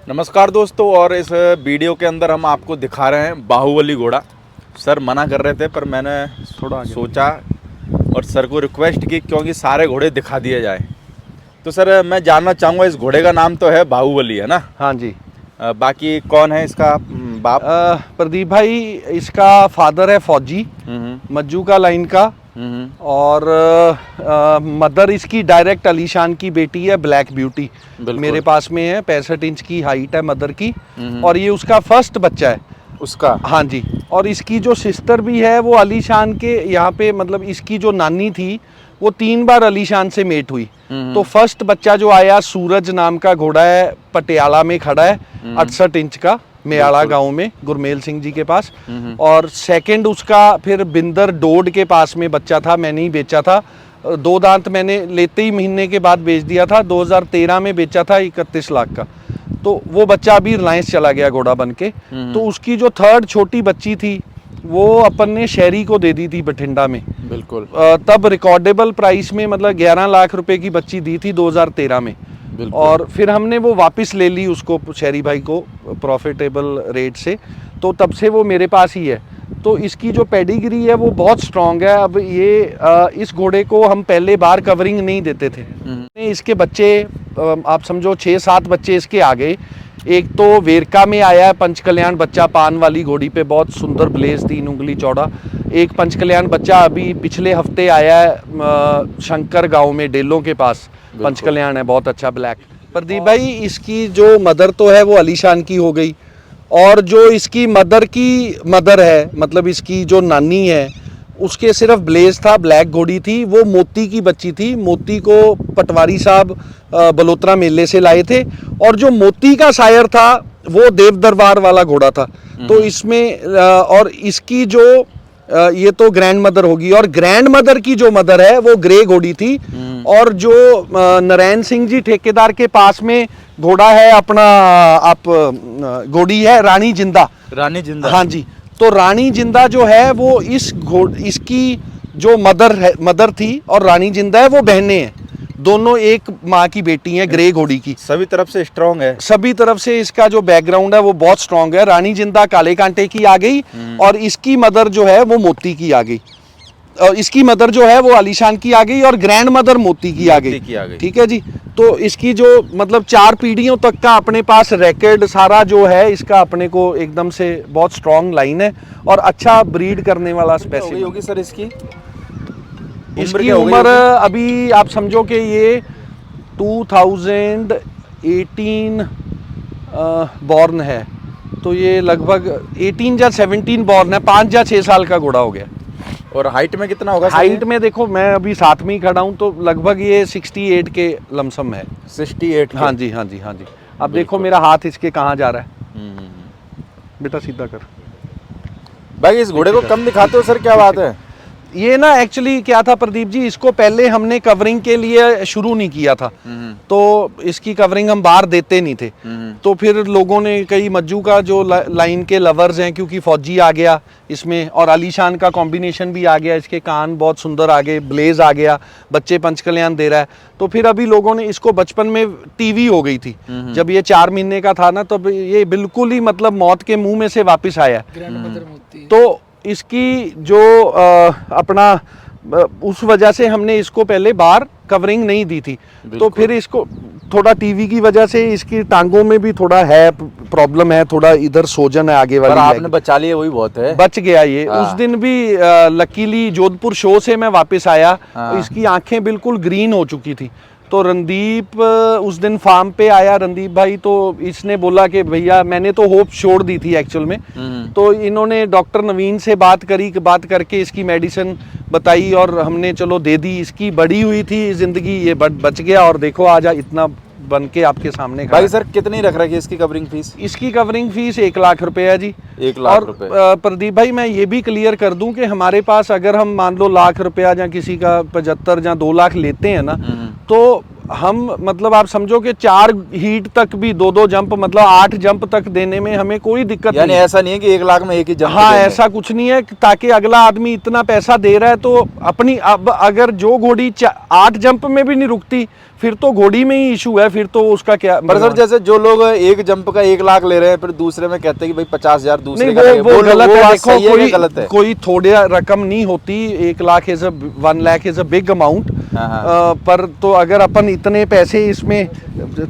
नमस्कार दोस्तों, और इस वीडियो के अंदर हम आपको दिखा रहे हैं बाहुबली घोड़ा। सर मना कर रहे थे पर मैंने थोड़ा सोचा और सर को रिक्वेस्ट की, क्योंकि सारे घोड़े दिखा दिए जाए। तो सर मैं जानना चाहूँगा, इस घोड़े का नाम तो है बाहुबली, है ना? हाँ जी। बाकी कौन है इसका बाप? प्रदीप भाई इसका फादर है फौजी, मज्जू का लाइन का। और मदर इसकी डायरेक्ट अलीशान की बेटी है, ब्लैक ब्यूटी। मेरे पास में है, 65 इंच की हाइट है मदर की। और ये उसका फर्स्ट बच्चा है उसका। हाँ जी। और इसकी जो सिस्टर भी है वो अलीशान के यहाँ पे, मतलब इसकी जो नानी थी वो 3 बार अलीशान से मेट हुई। तो फर्स्ट बच्चा जो आया सूरज नाम का घोड़ा है, पटियाला में खड़ा है, 68 इंच का, मेयाड़ा गांव में गुरमेल सिंह जी के पास। और सेकंड उसका फिर बिंदर डोड के पास में बच्चा था, मैंने ही बेचा था। 2 दांत मैंने लेते ही महीने के बाद बेच दिया था, 2013 में बेचा था 31 लाख का। तो वो बच्चा अभी रिलायंस चला गया घोड़ा बन के। तो उसकी जो थर्ड छोटी बच्ची थी वो अपन ने शहरी को दे दी थी बठिंडा में। बिल्कुल। तब रिकॉर्डेबल प्राइस में, मतलब 11 लाख रुपए की बच्ची दी थी 2013 में। और फिर हमने वो वापस ले ली उसको शहरी भाई को प्रॉफिटेबल रेट से। तो तब से वो मेरे पास ही है। तो इसकी जो पेडिग्री है वो बहुत स्ट्रांग है। अब ये इस घोड़े को हम पहले बार कवरिंग नहीं देते थे। इसके बच्चे आप समझो 6-7 बच्चे इसके आ गए। एक तो वेरका में आया है पंचकल्याण बच्चा, पान वाली घोड़ी पे, बहुत सुंदर ब्लेज, 3 उंगली चौड़ा। एक पंचकल्याण बच्चा अभी पिछले हफ्ते आया है शंकर गांव में, डेलों के पास पंचकल्याण है, बहुत अच्छा ब्लैक। प्रदीप भाई इसकी जो मदर तो है वो अलीशान की हो गई, और जो इसकी मदर की मदर है, मतलब इसकी जो नानी है, उसके सिर्फ ब्लेज था, ब्लैक घोड़ी थी, वो मोती की बच्ची थी। मोती को पटवारी साहब बलोत्रा मेले से लाए थे, और जो मोती का शायर था वो देव दरबार वाला घोड़ा था। तो इसमें और इसकी जो ये तो ग्रैंड मदर होगी, और ग्रैंड मदर की जो मदर है वो ग्रे घोड़ी थी। और जो नारायण सिंह जी ठेकेदार के पास में घोड़ा है अपना, आप घोड़ी है रानी जिंदा। रानी जिंदा, हाँ जी। तो रानी जिंदा जो है वो इसकी जो मदर थी, और रानी जिंदा है वो बहनें हैं, दोनों एक माँ की बेटी हैं, ग्रे घोड़ी की। सभी तरफ से स्ट्रांग है। सभी तरफ से इसका जो बैकग्राउंड है वो बहुत स्ट्रांग है। रानी जिंदा काले कांटे की आ गई, और इसकी मदर जो है वो मोती की आ गई। इसकी मदर जो है वो आलीशान की आ गई, और ग्रैंड मदर मोती की आ गई। ठीक है जी। तो इसकी जो मतलब 4 पीढ़ियों तक का अपने पास रिकॉर्ड सारा जो है इसका, अपने को एकदम से बहुत स्ट्रांग लाइन है, और अच्छा ब्रीड करने वाला स्पेसिफिक होगी सर इसकी। इसकी उम्र अभी आप समझो कि ये 2018 बॉर्न है, तो ये लगभग 18 या 17 बॉर्न है, 5 या 6 साल का घोड़ा हो गया। और हाइट में कितना होगा? हाइट में देखो, मैं अभी साथ में ही खड़ा हूँ, तो लगभग ये 68 के लमसम है। 68? हाँ जी, हाँ जी, हाँ जी। अब देखो मेरा हाथ इसके कहाँ जा रहा है। बेटा सीधा कर भाई। इस घोड़े को कम दिखाते हो सर, क्या बात है? ये ना एक्चुअली क्या था प्रदीप जी, इसको पहले हमने कवरिंग के लिए शुरू नहीं किया था, तो इसकी कवरिंग हम बाहर देते नहीं थे। तो फिर लोगों ने, कई मज्जू का जो लाइन के लवर्स हैं, क्योंकि फौजी आ गया इसमें और आलीशान का कॉम्बिनेशन भी आ गया, इसके कान बहुत सुंदर आ गए, ब्लेज आ गया, बच्चे पंचकल्याण दे रहा है। तो फिर अभी लोगों ने इसको, बचपन में टीवी हो गई थी, जब ये 4 महीने का था ना, तब ये बिल्कुल ही मतलब मौत के मुंह में से वापस आया। तो इसकी जो अपना उस वजह से हमने इसको पहले बार कवरिंग नहीं दी थी। तो फिर इसको थोड़ा टीवी की वजह से इसकी टांगों में भी थोड़ा है प्रॉब्लम है, थोड़ा इधर सोजन है आगे वाली। आपने बचा लिया, वही बहुत है। बच गया ये। उस दिन भी लकीली जोधपुर शो से मैं वापस आया, तो इसकी आंखें बिल्कुल ग्रीन हो चुकी थी। तो रणदीप उस दिन फार्म पे आया, रणदीप भाई, तो इसने बोला कि भैया, मैंने तो होप छोड़ दी थी एक्चुअल में। तो इन्होंने डॉक्टर नवीन से बात करके इसकी मेडिसिन बताई, और हमने चलो दे दी। इसकी बड़ी हुई थी जिंदगी, ये बच गया, और देखो आज इतना बन के आपके सामने। भाई सर कितनी रख रखी है इसकी कवरिंग फीस? इसकी कवरिंग फीस 1 लाख रुपए है जी। 1 लाख रुपए। प्रदीप भाई मैं ये भी क्लियर कर दूं कि हमारे पास अगर हम मान लो लाख रुपया या किसी का 75 या 2 लाख लेते हैं ना, तो हम मतलब आप समझो कि 4 हीट तक भी 2-2 जंप मतलब 8 जंप तक देने में हमें कोई दिक्कत यानी नहीं। ऐसा नहीं है कि 1 लाख में एक ही जंप हाँ, देंगे। ऐसा कुछ नहीं है ताकि अगला आदमी इतना पैसा दे रहा है तो अपनी, अब अगर जो घोड़ी 8 जंप में भी नहीं रुकती फिर तो घोड़ी में ही इशू है, फिर तो उसका क्या। पर सर जैसे जो लोग एक जंप का 1 लाख ले रहे हैं, फिर दूसरे में कहते हैं कि भाई 50,000 दूसरे नहीं, का लगेगा। वो गलत है। बात देखो सही है कोई कि गलत है? कोई थोड़ी रकम नहीं होती, 1 lakh is 1 lakh is a big amount. हाँ। पर तो अगर अपन इतने पैसे इसमें,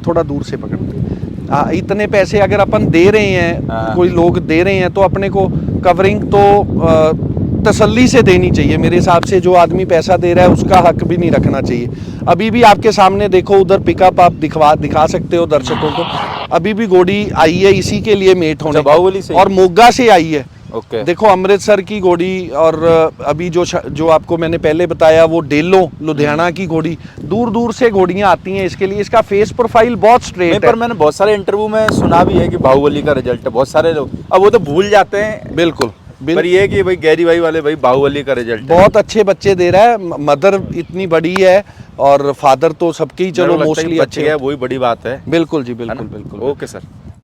थोड़ा दूर से पकड़ते, इतने पैसे अगर अपन दे रहे हैं, हाँ। कोई लोग दे रहे हैं तो अपने को कवरिंग तो तसल्ली से देनी चाहिए। मेरे हिसाब से जो आदमी पैसा दे रहा है उसका हक भी नहीं रखना चाहिए। अभी भी आपके सामने देखो, उधर पिकअप आप दिखा सकते हो दर्शकों को, अभी भी घोड़ी आई है इसी के लिए मेट होने, बाहुबली से और मोगा से आई है। ओके। देखो अमृतसर की घोड़ी, और अभी जो आपको मैंने पहले बताया वो डेलो लुधियाना की घोड़ी, दूर दूर से घोड़ियां आती हैं इसके लिए। इसका फेस प्रोफाइल बहुत स्ट्रेट है। पर मैंने बहुत सारे इंटरव्यू में सुना भी है कि बाहुबली का रिजल्ट है, बहुत सारे लोग अब वो तो भूल जाते हैं। बिल्कुल पर ये है कि भाई गैरी भाई वाले भाई बाहुबली का रिजल्ट है। बहुत अच्छे बच्चे दे रहा है, मदर इतनी बड़ी है और फादर तो सबके ही चलो मोस्टली अच्छे है, वही बड़ी बात है। बिल्कुल जी, बिल्कुल बिल्कुल। Okay sir.